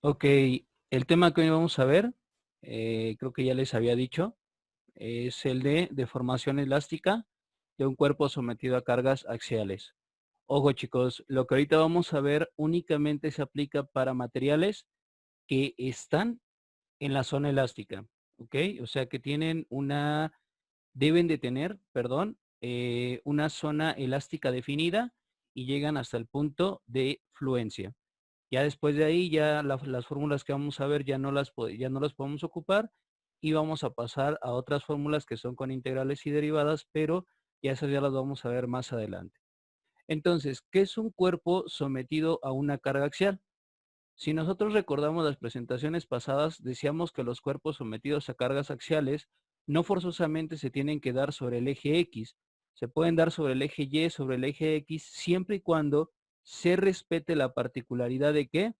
Ok, el tema que hoy vamos a ver, creo que ya les había dicho, es el de deformación elástica de un cuerpo sometido a cargas axiales. Ojo chicos, lo que ahorita vamos a ver únicamente se aplica para materiales que están en la zona elástica, ¿ok? O sea que deben de tener, perdón, una zona elástica definida y llegan hasta el punto de fluencia. Ya después de ahí, ya las fórmulas que vamos a ver ya no las podemos ocupar y vamos a pasar a otras fórmulas que son con integrales y derivadas, pero ya esas ya las vamos a ver más adelante. Entonces, ¿qué es un cuerpo sometido a una carga axial? Si nosotros recordamos las presentaciones pasadas, decíamos que los cuerpos sometidos a cargas axiales no forzosamente se tienen que dar sobre el eje X, se pueden dar sobre el eje Y, sobre el eje X, siempre y cuando se respete la particularidad de que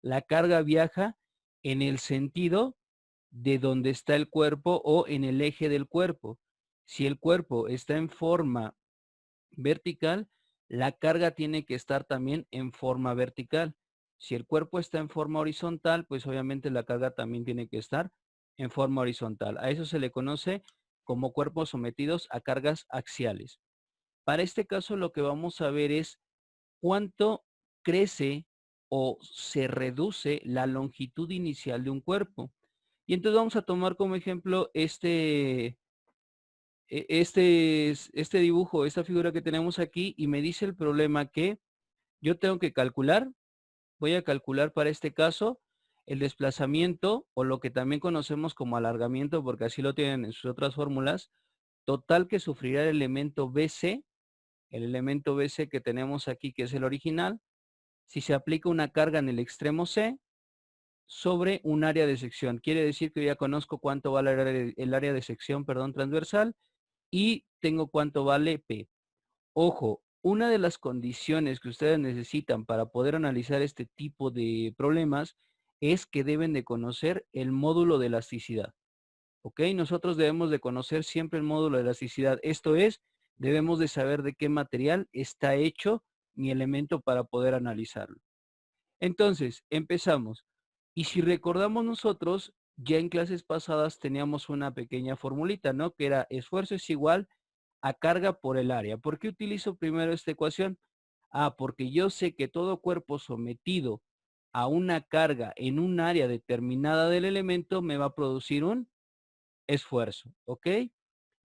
la carga viaja en el sentido de donde está el cuerpo o en el eje del cuerpo. Si el cuerpo está en forma vertical, la carga tiene que estar también en forma vertical. Si el cuerpo está en forma horizontal, pues obviamente la carga también tiene que estar en forma horizontal. A eso se le conoce como cuerpos sometidos a cargas axiales. Para este caso lo que vamos a ver es cuánto crece o se reduce la longitud inicial de un cuerpo. Y entonces vamos a tomar como ejemplo este dibujo, esta figura que tenemos aquí, y me dice el problema que yo tengo que calcular, voy a calcular para este caso el desplazamiento, o lo que también conocemos como alargamiento, porque así lo tienen en sus otras fórmulas, total que sufrirá el elemento BC que tenemos aquí, que es el original, si se aplica una carga en el extremo C sobre un área de sección. Quiere decir que yo ya conozco cuánto vale el área de sección, perdón, transversal, y tengo cuánto vale P. Ojo, una de las condiciones que ustedes necesitan para poder analizar este tipo de problemas es que deben de conocer el módulo de elasticidad. ¿Ok? Nosotros debemos de conocer siempre el módulo de elasticidad. Esto es, debemos de saber de qué material está hecho mi elemento para poder analizarlo. Entonces, empezamos. Y si recordamos nosotros, ya en clases pasadas teníamos una pequeña formulita, ¿no? Que era esfuerzo es igual a carga por el área. ¿Por qué utilizo primero esta ecuación? Ah, porque yo sé que todo cuerpo sometido a una carga en un área determinada del elemento me va a producir un esfuerzo, ¿ok?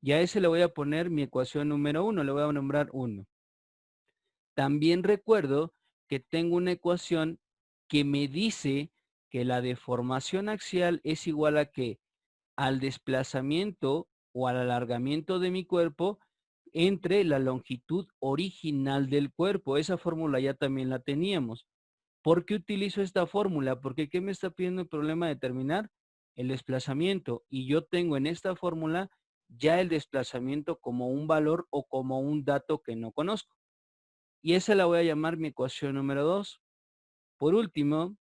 Y a ese le voy a poner mi ecuación número 1, le voy a nombrar 1. También recuerdo que tengo una ecuación que me dice que la deformación axial es igual a que al desplazamiento o al alargamiento de mi cuerpo entre la longitud original del cuerpo. Esa fórmula ya también la teníamos. ¿Por qué utilizo esta fórmula? Porque ¿qué me está pidiendo el problema de determinar? El desplazamiento. Y yo tengo en esta fórmula ya el desplazamiento como un valor o como un dato que no conozco. Y esa la voy a llamar mi ecuación número 2. Por último,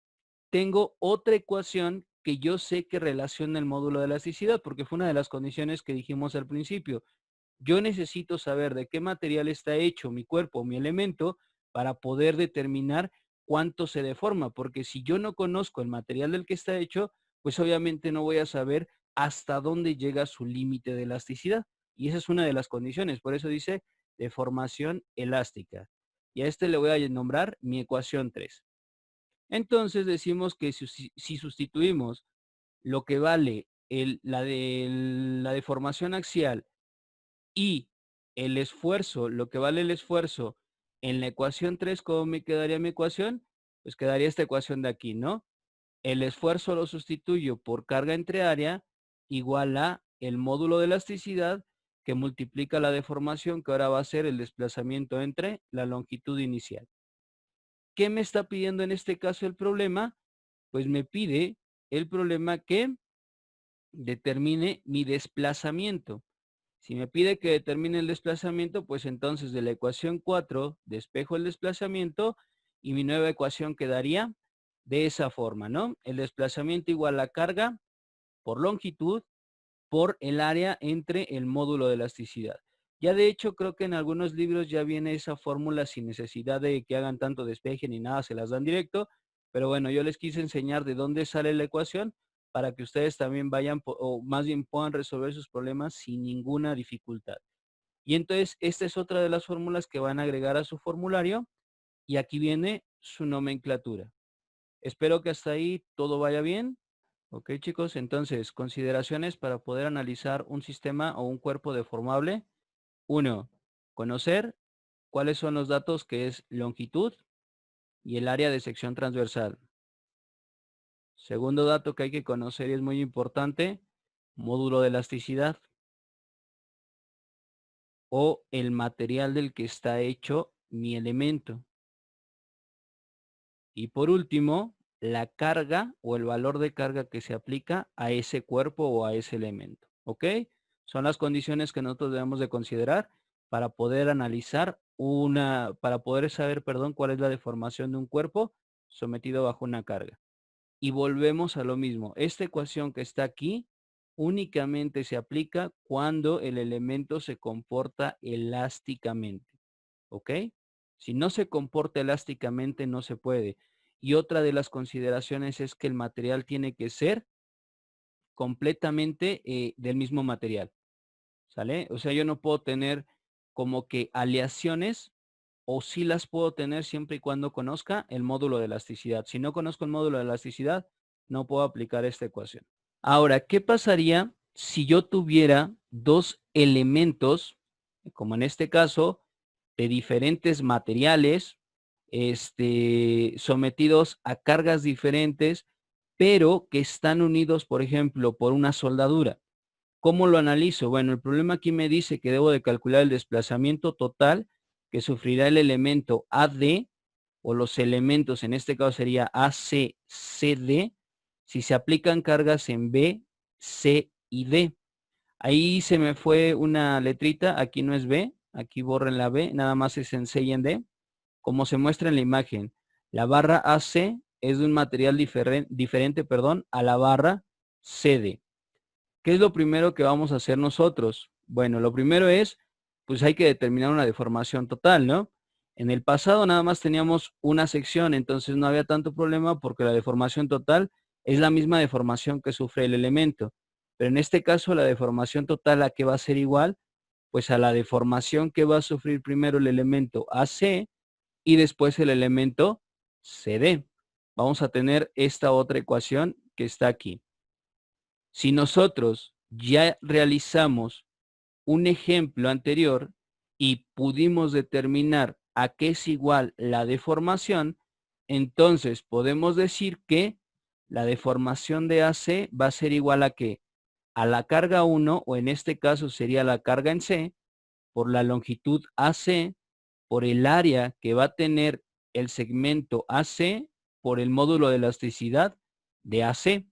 tengo otra ecuación que yo sé que relaciona el módulo de elasticidad, porque fue una de las condiciones que dijimos al principio. Yo necesito saber de qué material está hecho mi cuerpo o mi elemento para poder determinar cuánto se deforma, porque si yo no conozco el material del que está hecho, pues obviamente no voy a saber hasta dónde llega su límite de elasticidad. Y esa es una de las condiciones, por eso dice deformación elástica. Y a este le voy a nombrar mi ecuación 3. Entonces decimos que si sustituimos lo que vale la deformación axial y el esfuerzo, lo que vale el esfuerzo en la ecuación 3, ¿cómo me quedaría mi ecuación? Pues quedaría esta ecuación de aquí, ¿no? El esfuerzo lo sustituyo por carga entre área igual a el módulo de elasticidad que multiplica la deformación, que ahora va a ser el desplazamiento entre la longitud inicial. ¿Qué me está pidiendo en este caso el problema? Pues me pide el problema que determine mi desplazamiento. Si me pide que determine el desplazamiento, pues entonces de la ecuación 4 despejo el desplazamiento y mi nueva ecuación quedaría de esa forma, ¿no? El desplazamiento igual a carga por longitud por el área entre el módulo de elasticidad. Ya de hecho creo que en algunos libros ya viene esa fórmula sin necesidad de que hagan tanto despeje ni nada, se las dan directo, Pero bueno, yo les quise enseñar de dónde sale la ecuación para que ustedes también vayan, o más bien puedan resolver sus problemas sin ninguna dificultad. Y entonces, esta es otra de las fórmulas que van a agregar a su formulario y aquí viene su nomenclatura. Espero que hasta ahí todo vaya bien. Ok, chicos, entonces, consideraciones para poder analizar un sistema o un cuerpo deformable. 1. Conocer cuáles son los datos que es longitud y el área de sección transversal. Segundo dato que hay que conocer y es muy importante, módulo de elasticidad o el material del que está hecho mi elemento. Y por último, la carga o el valor de carga que se aplica a ese cuerpo o a ese elemento. ¿Ok? Son las condiciones que nosotros debemos de considerar para poder analizar para poder saber, perdón, cuál es la deformación de un cuerpo sometido bajo una carga. Y volvemos a lo mismo. Esta ecuación que está aquí únicamente se aplica cuando el elemento se comporta elásticamente. ¿Ok? Si no se comporta elásticamente, no se puede. Y otra de las consideraciones es que el material tiene que ser completamente del mismo material. ¿Sale? O sea, yo no puedo tener como que aleaciones o sí las puedo tener siempre y cuando conozca el módulo de elasticidad. Si no conozco el módulo de elasticidad, no puedo aplicar esta ecuación. Ahora, ¿qué pasaría si yo tuviera dos elementos, como en este caso, de diferentes materiales, sometidos a cargas diferentes, pero que están unidos, por ejemplo, por una soldadura? ¿Cómo lo analizo? Bueno, el problema aquí me dice que debo de calcular el desplazamiento total que sufrirá el elemento AD o los elementos, en este caso sería AC, CD, si se aplican cargas en B, C y D. Ahí se me fue una letrita, aquí no es B, aquí borren la B, nada más es en C y en D. Como se muestra en la imagen, la barra AC es de un material diferente, perdón, a la barra CD. ¿Qué es lo primero que vamos a hacer nosotros? Bueno, lo primero es, pues hay que determinar una deformación total, ¿no? En el pasado nada más teníamos una sección, entonces no había tanto problema porque la deformación total es la misma deformación que sufre el elemento. Pero en este caso la deformación total, ¿a qué va a ser igual? Pues a la deformación que va a sufrir primero el elemento AC y después el elemento CD. Vamos a tener esta otra ecuación que está aquí. Si nosotros ya realizamos un ejemplo anterior y pudimos determinar a qué es igual la deformación, entonces podemos decir que la deformación de AC va a ser igual a qué? A la carga 1, o en este caso sería la carga en C, por la longitud AC, por el área que va a tener el segmento AC, por el módulo de elasticidad de AC.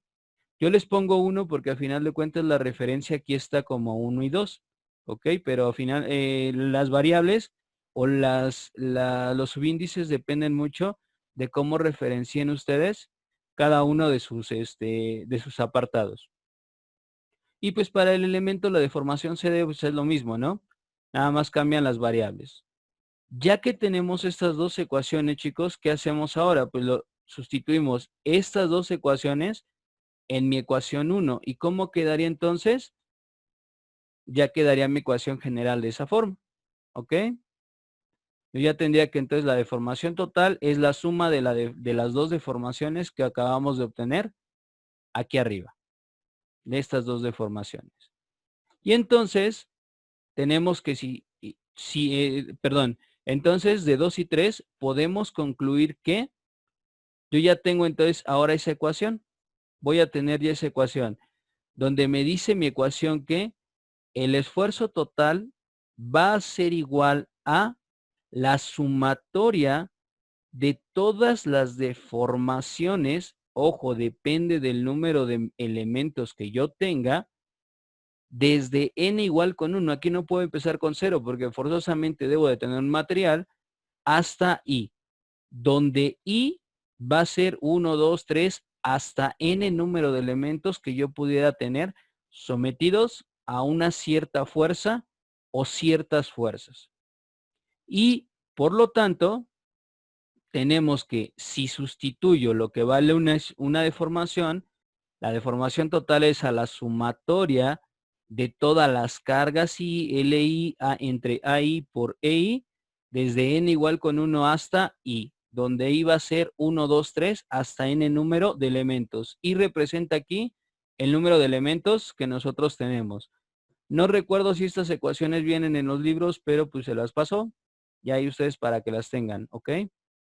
Yo les pongo 1 porque al final de cuentas la referencia aquí está como 1 y 2, ¿ok? Pero al final las variables o los subíndices dependen mucho de cómo referencien ustedes cada uno de sus apartados. Y pues para el elemento la deformación CD pues es lo mismo, ¿no? Nada más cambian las variables. Ya que tenemos estas dos ecuaciones, chicos, ¿qué hacemos ahora? Pues sustituimos estas dos ecuaciones en mi ecuación 1. ¿Y cómo quedaría entonces? Ya quedaría mi ecuación general de esa forma. ¿Ok? Yo ya tendría que entonces la deformación total es la suma de las dos deformaciones que acabamos de obtener aquí arriba. De estas dos deformaciones. Y entonces tenemos que entonces de 2 y 3 podemos concluir que yo ya tengo entonces ahora esa ecuación. Voy a tener ya esa ecuación donde me dice mi ecuación que el esfuerzo total va a ser igual a la sumatoria de todas las deformaciones. Ojo, depende del número de elementos que yo tenga, desde n igual con 1. Aquí no puedo empezar con 0 porque forzosamente debo de tener un material hasta i, donde i va a ser 1, 2, 3, hasta n número de elementos que yo pudiera tener sometidos a una cierta fuerza o ciertas fuerzas. Y por lo tanto, tenemos que si sustituyo lo que vale una deformación, la deformación total es a la sumatoria de todas las cargas y LI entre AI por EI, desde n igual con 1 hasta I, donde I va a ser 1, 2, 3 hasta n número de elementos. Y representa aquí el número de elementos que nosotros tenemos. No recuerdo si estas ecuaciones vienen en los libros, pero pues se las paso. Y ahí ustedes para que las tengan, ¿ok?